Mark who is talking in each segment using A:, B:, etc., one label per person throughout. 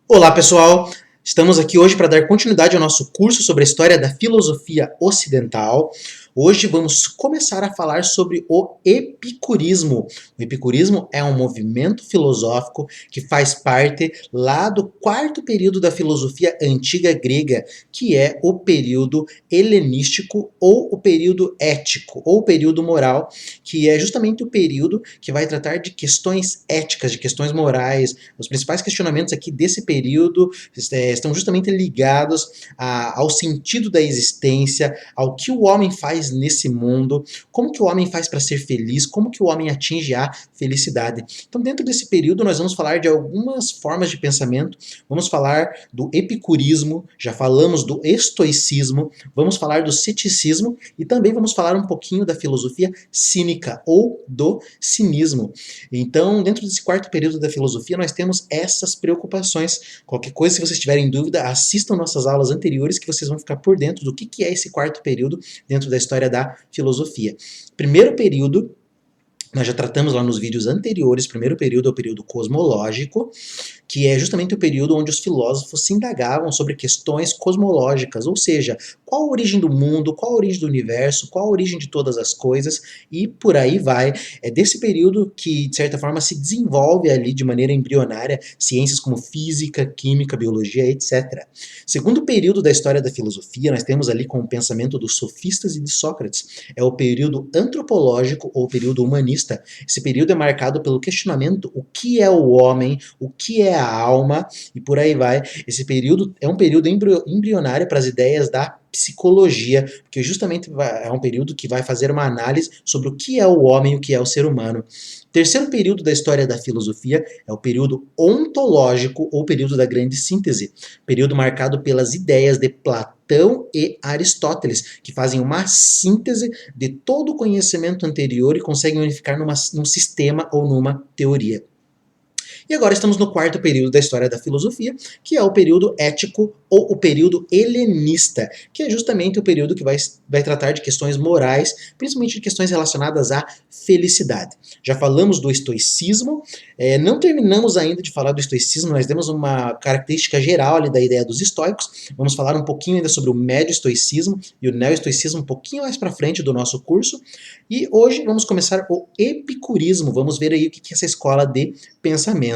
A: Olá, pessoal! Estamos aqui hoje para dar continuidade ao nosso curso sobre a história da filosofia ocidental. Hoje vamos começar a falar sobre o epicurismo. O epicurismo é um movimento filosófico que faz parte lá do quarto período da filosofia antiga grega, que é o período helenístico ou o período ético ou o período moral, que é justamente o período que vai tratar de questões éticas, de questões morais. Os principais questionamentos aqui desse período estão justamente ligados ao sentido da existência, ao que o homem faz nesse mundo, como que o homem faz para ser feliz, como que o homem atinge a felicidade. Então, dentro desse período, nós vamos falar de algumas formas de pensamento, vamos falar do epicurismo, já falamos do estoicismo, vamos falar do ceticismo e também vamos falar um pouquinho da filosofia cínica ou do cinismo. Então, dentro desse quarto período da filosofia, nós temos essas preocupações. Qualquer coisa, se vocês tiverem dúvida, assistam nossas aulas anteriores que vocês vão ficar por dentro do que é esse quarto período dentro da história da filosofia. Primeiro período, nós já tratamos lá nos vídeos anteriores, primeiro período é o período cosmológico, que é justamente o período onde os filósofos se indagavam sobre questões cosmológicas, ou seja, qual a origem do mundo, qual a origem do universo, qual a origem de todas as coisas, e por aí vai. É desse período que, de certa forma, se desenvolve ali de maneira embrionária ciências como física, química, biologia, etc. Segundo período da história da filosofia, nós temos ali com o pensamento dos sofistas e de Sócrates. É o período antropológico ou período humanista. Esse período é marcado pelo questionamento o que é o homem, o que é a alma e por aí vai. Esse período é um período embrionário para as ideias da psicologia, porque justamente é um período que vai fazer uma análise sobre o que é o homem e o que é o ser humano. Terceiro período da história da filosofia é o período ontológico ou período da grande síntese, período marcado pelas ideias de Platão e Aristóteles, que fazem uma síntese de todo o conhecimento anterior e conseguem unificar num sistema ou numa teoria. E agora estamos no quarto período da história da filosofia, que é o período ético ou o período helenista, que é justamente o período que vai tratar de questões morais, principalmente de questões relacionadas à felicidade. Já falamos do estoicismo, não terminamos ainda de falar do estoicismo, nós temos uma característica geral ali da ideia dos estoicos, vamos falar um pouquinho ainda sobre o médio estoicismo e o neo-estoicismo um pouquinho mais para frente do nosso curso, e hoje vamos começar o epicurismo, vamos ver aí o que é essa escola de pensamento.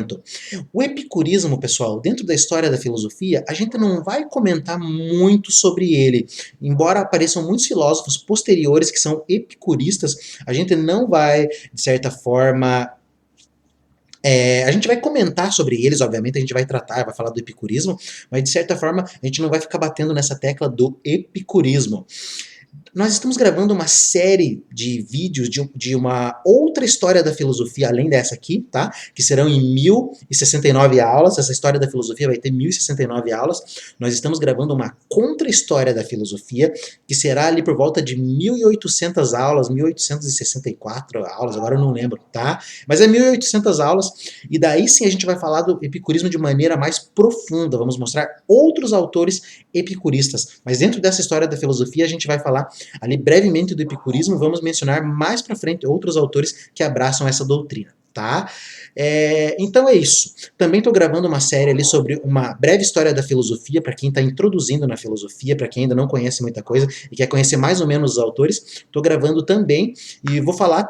A: O epicurismo, pessoal, dentro da história da filosofia, a gente não vai comentar muito sobre ele. Embora apareçam muitos filósofos posteriores que são epicuristas, a gente não vai, de certa forma, a gente vai comentar sobre eles, obviamente, a gente vai tratar, vai falar do epicurismo, mas de certa forma a gente não vai ficar batendo nessa tecla do epicurismo. Nós estamos gravando uma série de vídeos de uma outra história da filosofia, além dessa aqui, tá? Que serão em 1069 aulas. Essa história da filosofia vai ter 1069 aulas. Nós estamos gravando uma contra-história da filosofia, que será ali por volta de 1800 aulas, 1864 aulas, agora eu não lembro, tá? Mas é 1800 aulas, e daí sim a gente vai falar do epicurismo de maneira mais profunda. Vamos mostrar outros autores epicuristas. Mas dentro dessa história da filosofia, a gente vai falar ali brevemente do epicurismo, vamos mencionar mais para frente outros autores que abraçam essa doutrina, tá? Então é isso. Também estou gravando uma série ali sobre uma breve história da filosofia, para quem está introduzindo na filosofia, para quem ainda não conhece muita coisa e quer conhecer mais ou menos os autores. Estou gravando também e vou falar,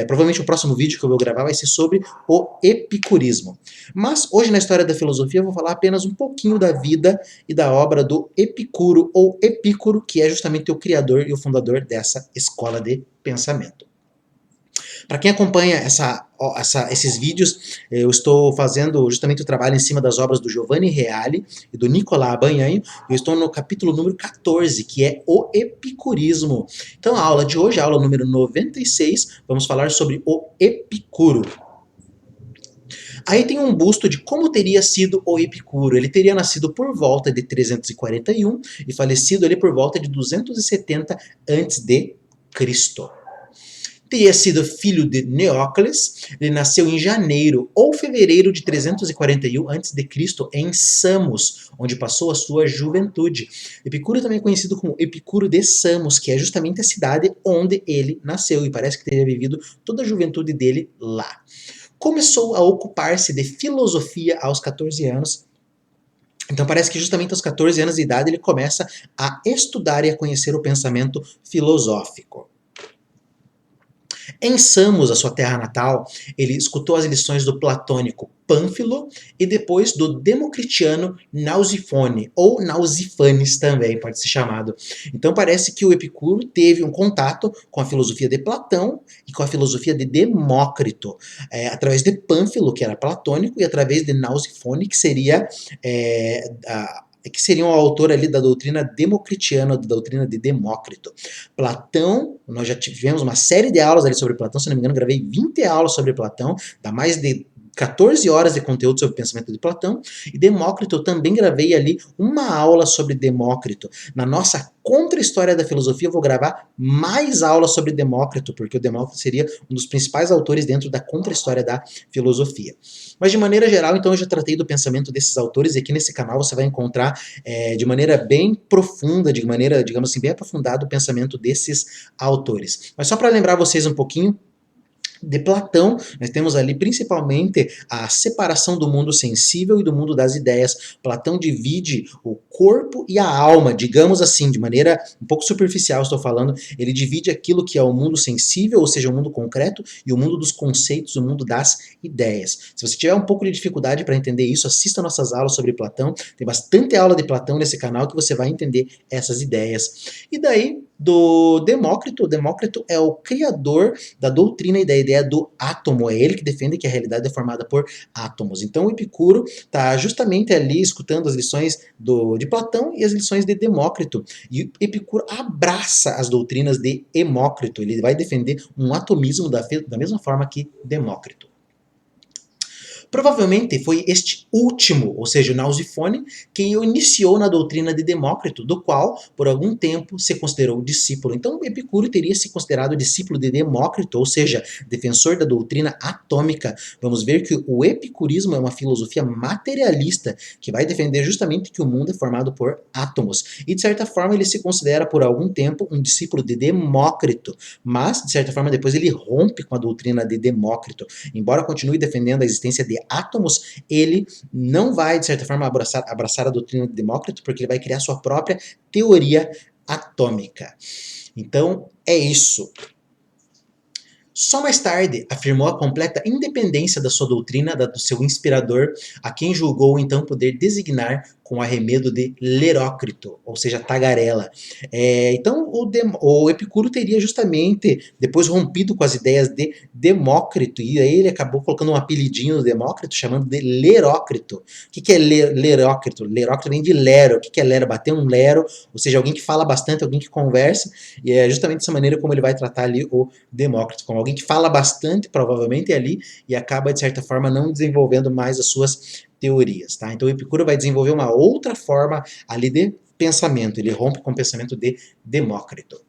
A: provavelmente o próximo vídeo que eu vou gravar vai ser sobre o epicurismo. Mas hoje na história da filosofia eu vou falar apenas um pouquinho da vida e da obra do Epicuro ou Epícoro, que é justamente o criador e o fundador dessa escola de pensamento. Para quem acompanha esses vídeos, eu estou fazendo justamente o trabalho em cima das obras do Giovanni Reale e do Nicolas Banhanho. Eu estou no capítulo número 14, que é o epicurismo. Então a aula de hoje, a aula número 96, vamos falar sobre o Epicuro. Aí tem um busto de como teria sido o Epicuro. Ele teria nascido por volta de 341 e falecido ali por volta de 270 a.C. Teria sido filho de Neócles, ele nasceu em janeiro ou fevereiro de 341 a.C. em Samos, onde passou a sua juventude. Epicuro também é conhecido como Epicuro de Samos, que é justamente a cidade onde ele nasceu, e parece que teria vivido toda a juventude dele lá. Começou a ocupar-se de filosofia aos 14 anos, Então parece que justamente aos 14 anos de idade ele começa a estudar e a conhecer o pensamento filosófico. Em Samos, a sua terra natal, ele escutou as lições do platônico Pânfilo e depois do democritiano Nausifone, ou Nausifanes também pode ser chamado. Então parece que o Epicuro teve um contato com a filosofia de Platão e com a filosofia de Demócrito, através de Pânfilo, que era platônico, e através de Nausifone, que seria que seria o autor ali da doutrina democritiana, da doutrina de Demócrito. Platão, nós já tivemos uma série de aulas ali sobre Platão, se não me engano, gravei 20 aulas sobre Platão, dá mais de 14 horas de conteúdo sobre o pensamento de Platão, e Demócrito, eu também gravei ali uma aula sobre Demócrito. Na nossa contra-história da filosofia, eu vou gravar mais aulas sobre Demócrito, porque o Demócrito seria um dos principais autores dentro da contra-história da filosofia. Mas de maneira geral, então, eu já tratei do pensamento desses autores, e aqui nesse canal você vai encontrar de maneira bem profunda, de maneira, digamos assim, bem aprofundada o pensamento desses autores. Mas só para lembrar vocês um pouquinho, de Platão, nós temos ali principalmente a separação do mundo sensível e do mundo das ideias. Platão divide o corpo e a alma, digamos assim, de maneira um pouco superficial estou falando, ele divide aquilo que é o mundo sensível, ou seja, o mundo concreto, e o mundo dos conceitos, o mundo das ideias. Se você tiver um pouco de dificuldade para entender isso, assista nossas aulas sobre Platão, tem bastante aula de Platão nesse canal que você vai entender essas ideias. E daí, do Demócrito, o Demócrito é o criador da doutrina e da ideia do átomo, é ele que defende que a realidade é formada por átomos. Então o Epicuro está justamente ali escutando as lições de Platão e as lições de Demócrito, e Epicuro abraça as doutrinas de Demócrito, ele vai defender um atomismo da mesma forma que Demócrito. Provavelmente foi este último, ou seja, o Nausifone, quem o iniciou na doutrina de Demócrito, do qual, por algum tempo, se considerou discípulo. Então, Epicuro teria se considerado discípulo de Demócrito, ou seja, defensor da doutrina atômica. Vamos ver que o epicurismo é uma filosofia materialista, que vai defender justamente que o mundo é formado por átomos. E, de certa forma, ele se considera, por algum tempo, um discípulo de Demócrito. Mas, de certa forma, depois ele rompe com a doutrina de Demócrito. Embora continue defendendo a existência de átomos, ele não vai, de certa forma, abraçar a doutrina de Demócrito, porque ele vai criar sua própria teoria atômica. Então, é isso. Só mais tarde afirmou a completa independência da sua doutrina, do seu inspirador, a quem julgou então poder designar com arremedo de Lerócrito, ou seja, tagarela. Então o Epicuro teria justamente depois rompido com as ideias de Demócrito, e aí ele acabou colocando um apelidinho no Demócrito, chamando de Lerócrito. O que é Lerócrito? Lerócrito vem de lero. O que é lero? Bater um lero, ou seja, alguém que fala bastante, alguém que conversa, e é justamente dessa maneira como ele vai tratar ali o Demócrito, como alguém que fala bastante, provavelmente ali, e acaba, de certa forma, não desenvolvendo mais as suas teorias, tá? Então o Epicuro vai desenvolver uma outra forma ali de pensamento, ele rompe com o pensamento de Demócrito.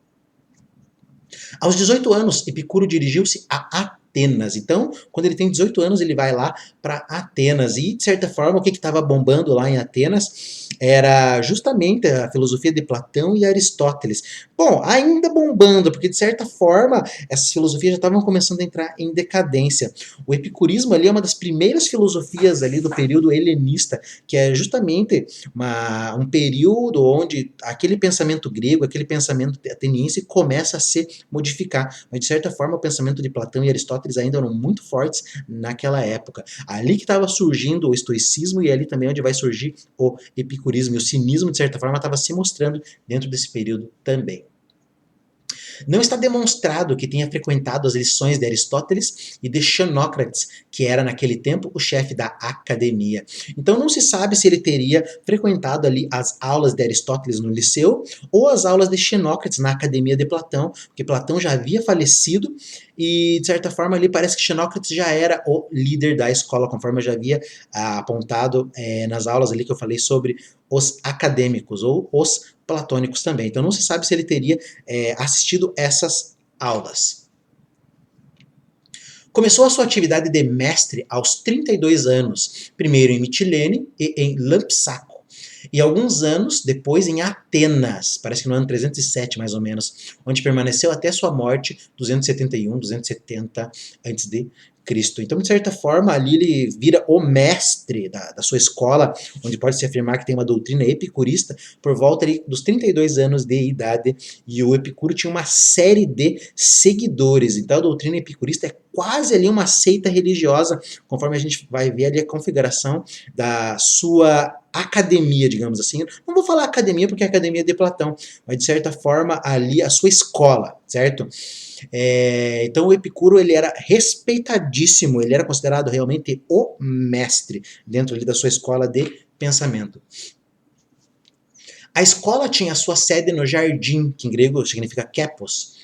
A: Aos 18 anos, Epicuro dirigiu-se a Atenas. Então, quando ele tem 18 anos, ele vai lá para Atenas. E, de certa forma, o que estava bombando lá em Atenas era justamente a filosofia de Platão e Aristóteles. Bom, ainda bombando, porque, de certa forma, essas filosofias já estavam começando a entrar em decadência. O epicurismo ali é uma das primeiras filosofias ali do período helenista, que é justamente um período onde aquele pensamento grego, aquele pensamento ateniense começa a se modificar. Mas, de certa forma, o pensamento de Platão e Aristóteles ainda eram muito fortes naquela época. Ali que estava surgindo o estoicismo, e ali também onde vai surgir o epicurismo. E o cinismo, de certa forma, estava se mostrando dentro desse período também. Não está demonstrado que tenha frequentado as lições de Aristóteles e de Xenócrates, que era naquele tempo o chefe da academia. Então não se sabe se ele teria frequentado ali as aulas de Aristóteles no liceu ou as aulas de Xenócrates na academia de Platão, porque Platão já havia falecido e, de certa forma, ali parece que Xenócrates já era o líder da escola, conforme eu já havia apontado nas aulas ali que eu falei sobre os acadêmicos ou os platônicos também. Então não se sabe se ele teria assistido essas aulas. Começou a sua atividade de mestre aos 32 anos, primeiro em Mitilene e em Lampsaco. E alguns anos depois em Atenas, parece que no ano 307 mais ou menos, onde permaneceu até sua morte, 271, 270 antes de Cristo. Então, de certa forma, ali ele vira o mestre da sua escola, onde pode-se afirmar que tem uma doutrina epicurista, por volta ali dos 32 anos de idade, e o Epicuro tinha uma série de seguidores. Então, a doutrina epicurista é quase ali uma seita religiosa, conforme a gente vai ver ali a configuração da sua academia, digamos assim. Não vou falar academia porque é academia de Platão, mas de certa forma ali a sua escola, certo? Então o Epicuro ele era respeitadíssimo, ele era considerado realmente o mestre dentro ali da sua escola de pensamento. A escola tinha sua sede no jardim, que em grego significa kepos.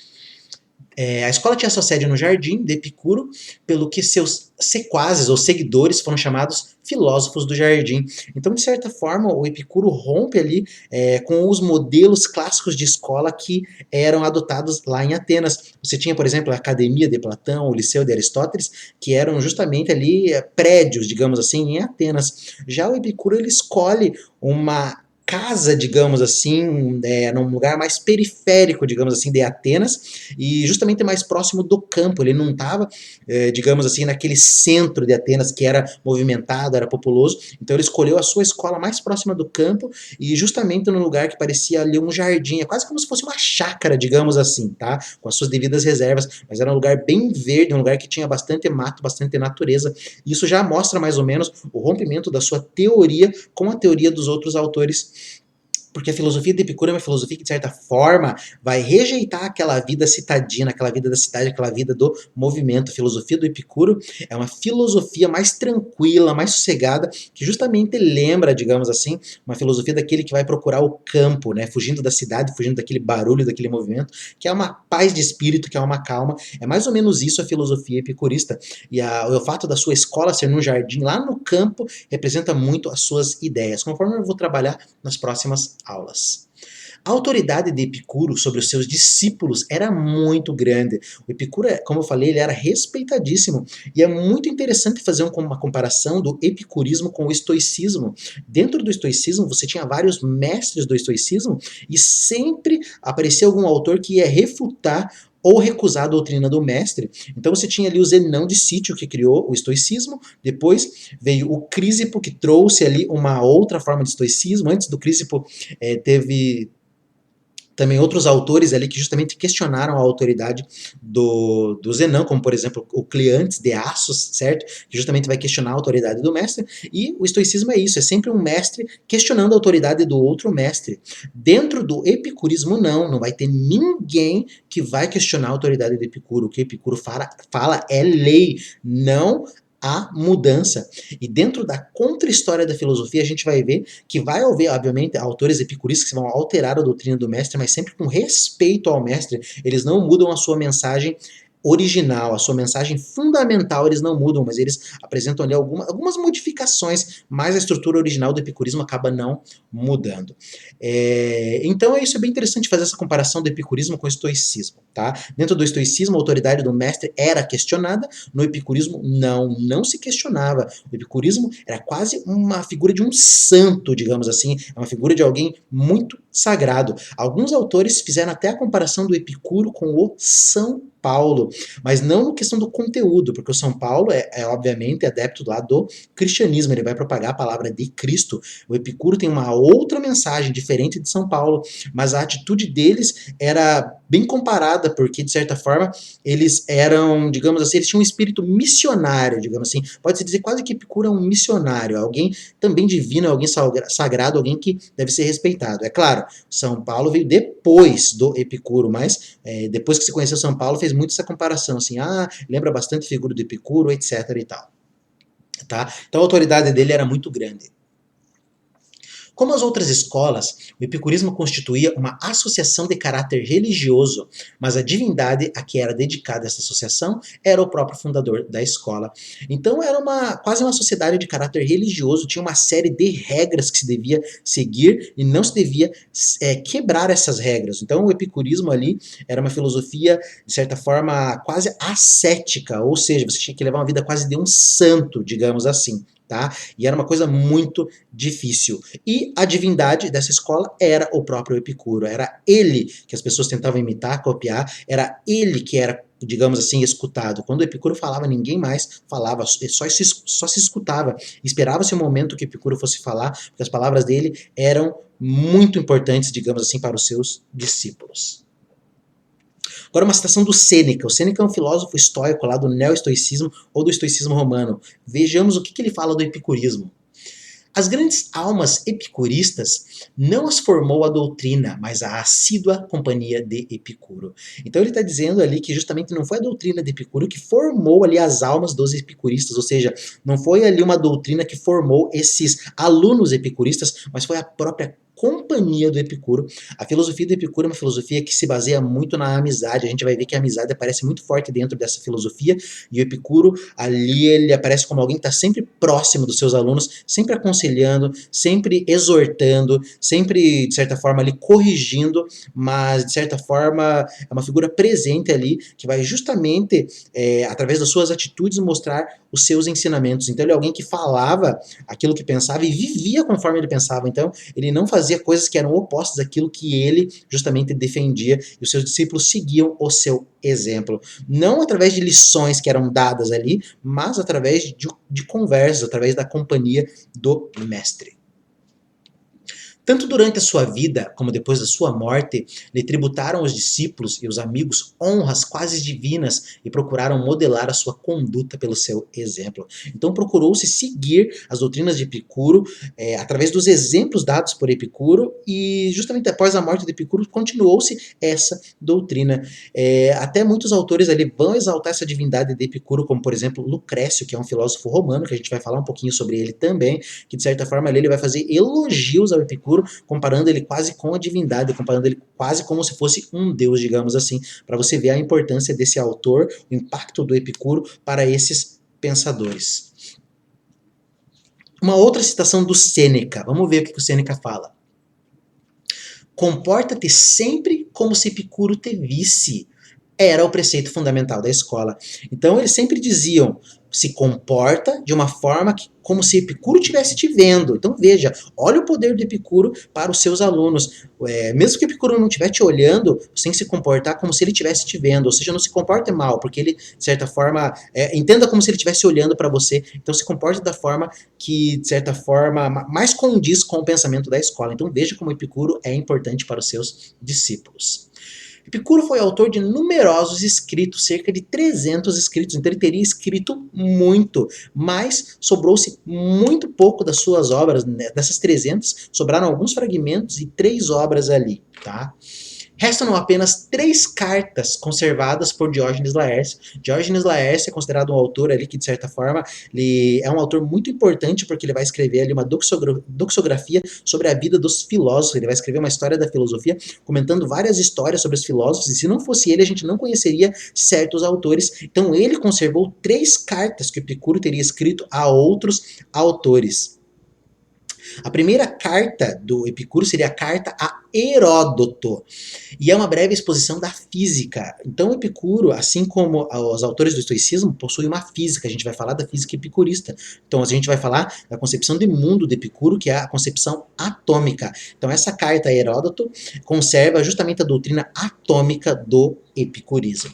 A: A escola tinha sua sede no jardim de Epicuro, pelo que seus sequazes ou seguidores foram chamados filósofos do jardim. Então, de certa forma, o Epicuro rompe ali com os modelos clássicos de escola que eram adotados lá em Atenas. Você tinha, por exemplo, a Academia de Platão, o Liceu de Aristóteles, que eram justamente ali prédios, digamos assim, em Atenas. Já o Epicuro ele escolhe uma casa, digamos assim, num lugar mais periférico, digamos assim, de Atenas, e justamente mais próximo do campo. Ele não estava, digamos assim, naquele centro de Atenas que era movimentado, era populoso. Então ele escolheu a sua escola mais próxima do campo e justamente num lugar que parecia ali um jardim, é quase como se fosse uma chácara, digamos assim, tá? Com as suas devidas reservas, mas era um lugar bem verde, um lugar que tinha bastante mato, bastante natureza. Isso já mostra mais ou menos o rompimento da sua teoria com a teoria dos outros autores, porque a filosofia de Epicuro é uma filosofia que, de certa forma, vai rejeitar aquela vida citadina, aquela vida da cidade, aquela vida do movimento. A filosofia do Epicuro é uma filosofia mais tranquila, mais sossegada, que justamente lembra, digamos assim, uma filosofia daquele que vai procurar o campo, né? Fugindo da cidade, fugindo daquele barulho, daquele movimento, que é uma paz de espírito, que é uma calma. É mais ou menos isso a filosofia epicurista. E o fato da sua escola ser num jardim, lá no campo, representa muito as suas ideias, conforme eu vou trabalhar nas próximas aulas. A autoridade de Epicuro sobre os seus discípulos era muito grande. O Epicuro, como eu falei, ele era respeitadíssimo. E é muito interessante fazer uma comparação do epicurismo com o estoicismo. Dentro do estoicismo, você tinha vários mestres do estoicismo e sempre aparecia algum autor que ia refutar ou recusar a doutrina do mestre. Então você tinha ali o Zenão de Sítio, que criou o estoicismo, depois veio o Crísipo, que trouxe ali uma outra forma de estoicismo. Antes do Crísipo teve também outros autores ali que justamente questionaram a autoridade do Zenão, como por exemplo o Cleantes de Assos, certo? Que justamente vai questionar a autoridade do mestre, e o estoicismo é isso, é sempre um mestre questionando a autoridade do outro mestre. Dentro do epicurismo não vai ter ninguém que vai questionar a autoridade do Epicuro. O que o Epicuro fala é lei, não a mudança. E dentro da contra-história da filosofia, a gente vai ver que vai haver, obviamente, autores epicuristas que vão alterar a doutrina do mestre, mas sempre com respeito ao mestre. Eles não mudam a sua mensagem original, a sua mensagem fundamental eles não mudam, mas eles apresentam ali algumas modificações, mas a estrutura original do epicurismo acaba não mudando. Então isso é bem interessante fazer essa comparação do epicurismo com o estoicismo. Tá? Dentro do estoicismo, a autoridade do mestre era questionada, no epicurismo não se questionava. O epicurismo era quase uma figura de um santo, digamos assim, é uma figura de alguém muito sagrado. Alguns autores fizeram até a comparação do Epicuro com o São Paulo, mas não na questão do conteúdo, porque o São Paulo obviamente adepto lá do cristianismo, ele vai propagar a palavra de Cristo. O Epicuro tem uma outra mensagem diferente de São Paulo, mas a atitude deles era bem comparada, porque de certa forma eles eram, digamos assim, eles tinham um espírito missionário, digamos assim, pode-se dizer quase que Epicuro é um missionário, alguém também divino, alguém sagrado, alguém que deve ser respeitado. É claro, São Paulo veio depois do Epicuro, mas depois que se conheceu São Paulo, fez muito essa comparação, assim, lembra bastante a figura do Epicuro, etc e tal. Tá? Então a autoridade dele era muito grande. Como as outras escolas, o epicurismo constituía uma associação de caráter religioso, mas a divindade a que era dedicada essa associação era o próprio fundador da escola. Então era quase uma sociedade de caráter religioso, tinha uma série de regras que se devia seguir e não se devia quebrar essas regras. Então o epicurismo ali era uma filosofia, de certa forma, quase ascética, ou seja, você tinha que levar uma vida quase de um santo, digamos assim. tá? E era uma coisa muito difícil. E a divindade dessa escola era o próprio Epicuro, era ele que as pessoas tentavam imitar, copiar, era ele que era, digamos assim, escutado. Quando o Epicuro falava, ninguém mais falava, só se escutava. Esperava-se o momento que o Epicuro fosse falar, porque as palavras dele eram muito importantes, digamos assim, para os seus discípulos. Agora uma citação do Sêneca. O Sêneca é um filósofo estoico lá do neo-estoicismo ou do estoicismo romano. Vejamos o que ele fala do epicurismo. As grandes almas epicuristas não as formou a doutrina, mas a assídua companhia de Epicuro. Então ele está dizendo ali que justamente não foi a doutrina de Epicuro que formou ali as almas dos epicuristas, ou seja, não foi ali uma doutrina que formou esses alunos epicuristas, mas foi a própria companhia do Epicuro. A filosofia do Epicuro é uma filosofia que se baseia muito na amizade. A gente vai ver que a amizade aparece muito forte dentro dessa filosofia, e o Epicuro ali ele aparece como alguém que está sempre próximo dos seus alunos, sempre aconselhando, sempre exortando, sempre de certa forma ali corrigindo, mas de certa forma é uma figura presente ali que vai justamente através das suas atitudes mostrar os seus ensinamentos. Então ele é alguém que falava aquilo que pensava e vivia conforme ele pensava. Então ele não fazia coisas que eram opostas àquilo que ele justamente defendia, e os seus discípulos seguiam o seu exemplo. Não através de lições que eram dadas ali, mas através de conversas, através da companhia do mestre. Tanto durante a sua vida, como depois da sua morte, lhe tributaram os discípulos e os amigos honras quase divinas e procuraram modelar a sua conduta pelo seu exemplo. Então procurou-se seguir as doutrinas de Epicuro através dos exemplos dados por Epicuro, e justamente após a morte de Epicuro continuou-se essa doutrina. Até muitos autores ali vão exaltar essa divindade de Epicuro, como por exemplo Lucrécio, que é um filósofo romano, que a gente vai falar um pouquinho sobre ele também, que de certa forma ele vai fazer elogios ao Epicuro, comparando ele quase com a divindade, comparando ele quase como se fosse um deus, digamos assim, para você ver a importância desse autor, o impacto do Epicuro para esses pensadores. Uma outra citação do Sêneca, vamos ver o que o Sêneca fala. Comporta-te sempre como se Epicuro te visse. Era o preceito fundamental da escola. Então eles sempre diziam, se comporta de uma forma como se Epicuro estivesse te vendo. Então veja, olha o poder do Epicuro para os seus alunos. Mesmo que Epicuro não estiver te olhando, você tem que se comportar como se ele estivesse te vendo. Ou seja, não se comporte mal, porque ele, de certa forma, entenda como se ele estivesse olhando para você. Então se comporte da forma que, de certa forma, mais condiz com o pensamento da escola. Então veja como Epicuro é importante para os seus discípulos. Epicuro foi autor de numerosos escritos, cerca de 300 escritos, então ele teria escrito muito, mas sobrou-se muito pouco das suas obras, né? Dessas 300, sobraram alguns fragmentos e 3 obras ali, tá? Restam apenas 3 cartas conservadas por Diógenes Laércio. Diógenes Laércio é considerado um autor ali que, de certa forma, ele é um autor muito importante porque ele vai escrever ali uma doxografia sobre a vida dos filósofos. Ele vai escrever uma história da filosofia, comentando várias histórias sobre os filósofos, e se não fosse ele, a gente não conheceria certos autores. Então ele conservou 3 cartas que Epicuro teria escrito a outros autores. A primeira carta do Epicuro seria a carta a Heródoto, e é uma breve exposição da física. Então Epicuro, assim como os autores do estoicismo, possui uma física. A gente vai falar da física epicurista. Então a gente vai falar da concepção de mundo de Epicuro, que é a concepção atômica. Então essa carta a Heródoto conserva justamente a doutrina atômica do epicurismo.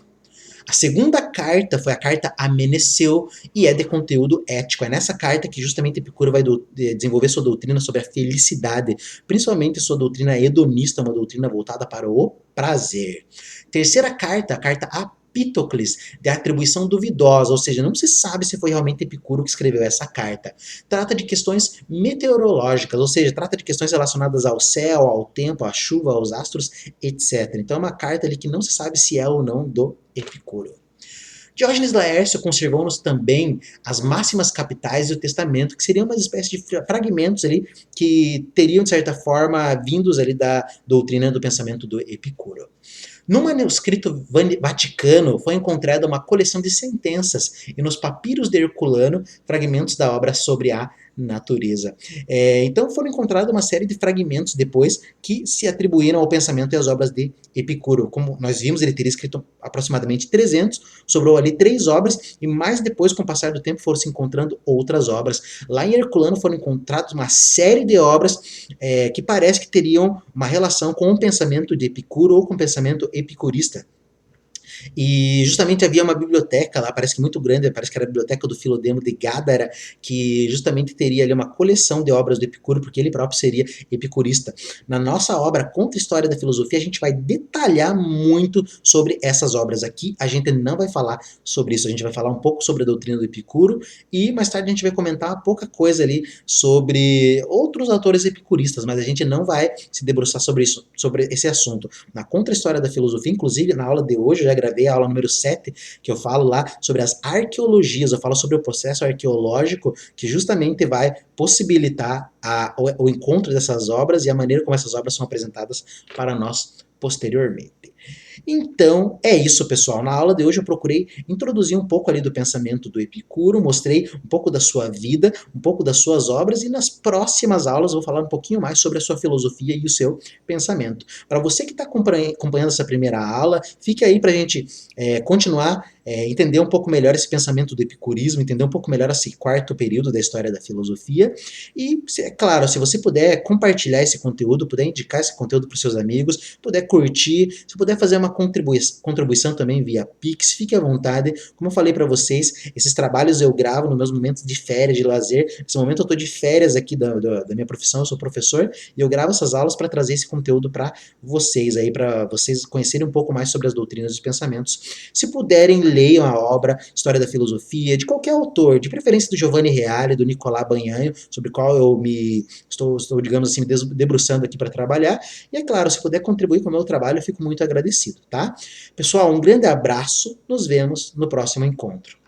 A: A segunda carta foi a carta a Meneceu, e é de conteúdo ético. É nessa carta que justamente Epicuro vai desenvolver sua doutrina sobre a felicidade, principalmente sua doutrina hedonista, uma doutrina voltada para o prazer. Terceira carta, a carta a Pítocles, de atribuição duvidosa, ou seja, não se sabe se foi realmente Epicuro que escreveu essa carta. Trata de questões meteorológicas, ou seja, trata de questões relacionadas ao céu, ao tempo, à chuva, aos astros, etc. Então é uma carta ali que não se sabe se é ou não do Epicuro. Diógenes Laércio conservou-nos também as máximas capitais do Testamento, que seriam uma espécie de fragmentos ali que teriam, de certa forma, vindos ali da doutrina do pensamento do Epicuro. No manuscrito Vaticano foi encontrada uma coleção de sentenças, e nos papiros de Herculano, fragmentos da obra sobre a natureza. Então foram encontradas uma série de fragmentos depois que se atribuíram ao pensamento e às obras de Epicuro. Como nós vimos, ele teria escrito aproximadamente 300, sobrou ali 3 obras, e mais depois, com o passar do tempo, foram se encontrando outras obras. Lá em Herculano foram encontradas uma série de obras que parece que teriam uma relação com o pensamento de Epicuro ou com o pensamento epicurista. E justamente havia uma biblioteca lá, parece que muito grande, parece que era a biblioteca do Filodemo de Gádara, que justamente teria ali uma coleção de obras do Epicuro, porque ele próprio seria epicurista. Na nossa obra Contra a História da Filosofia, a gente vai detalhar muito sobre essas obras aqui. A gente não vai falar sobre isso, a gente vai falar um pouco sobre a doutrina do Epicuro e mais tarde a gente vai comentar pouca coisa ali sobre outros autores epicuristas, mas a gente não vai se debruçar sobre isso, sobre esse assunto. Na Contra a História da Filosofia, inclusive na aula de hoje, eu já gravei a aula número 7, que eu falo lá sobre as arqueologias, eu falo sobre o processo arqueológico que justamente vai possibilitar o encontro dessas obras e a maneira como essas obras são apresentadas para nós posteriormente. Então, é isso, pessoal. Na aula de hoje eu procurei introduzir um pouco ali do pensamento do Epicuro, mostrei um pouco da sua vida, um pouco das suas obras, e nas próximas aulas eu vou falar um pouquinho mais sobre a sua filosofia e o seu pensamento. Para você que está acompanhando essa primeira aula, fique aí para a gente continuar entender um pouco melhor esse pensamento do epicurismo, entender um pouco melhor esse quarto período da história da filosofia. E, é claro, se você puder compartilhar esse conteúdo, puder indicar esse conteúdo para os seus amigos, puder curtir, se puder fazer uma contribuição também via Pix, fique à vontade. Como eu falei para vocês, esses trabalhos eu gravo nos meus momentos de férias, de lazer. Nesse momento eu estou de férias aqui da minha profissão, eu sou professor, e eu gravo essas aulas para trazer esse conteúdo para vocês aí, para vocês conhecerem um pouco mais sobre as doutrinas e os pensamentos. Se puderem, leiam a obra História da Filosofia, de qualquer autor, de preferência do Giovanni Reale, do Nicolás Banhanho, sobre o qual eu estou, digamos assim, me debruçando aqui para trabalhar. E é claro, se puder contribuir com o meu trabalho, eu fico muito agradecido, tá? Pessoal, um grande abraço, nos vemos no próximo encontro.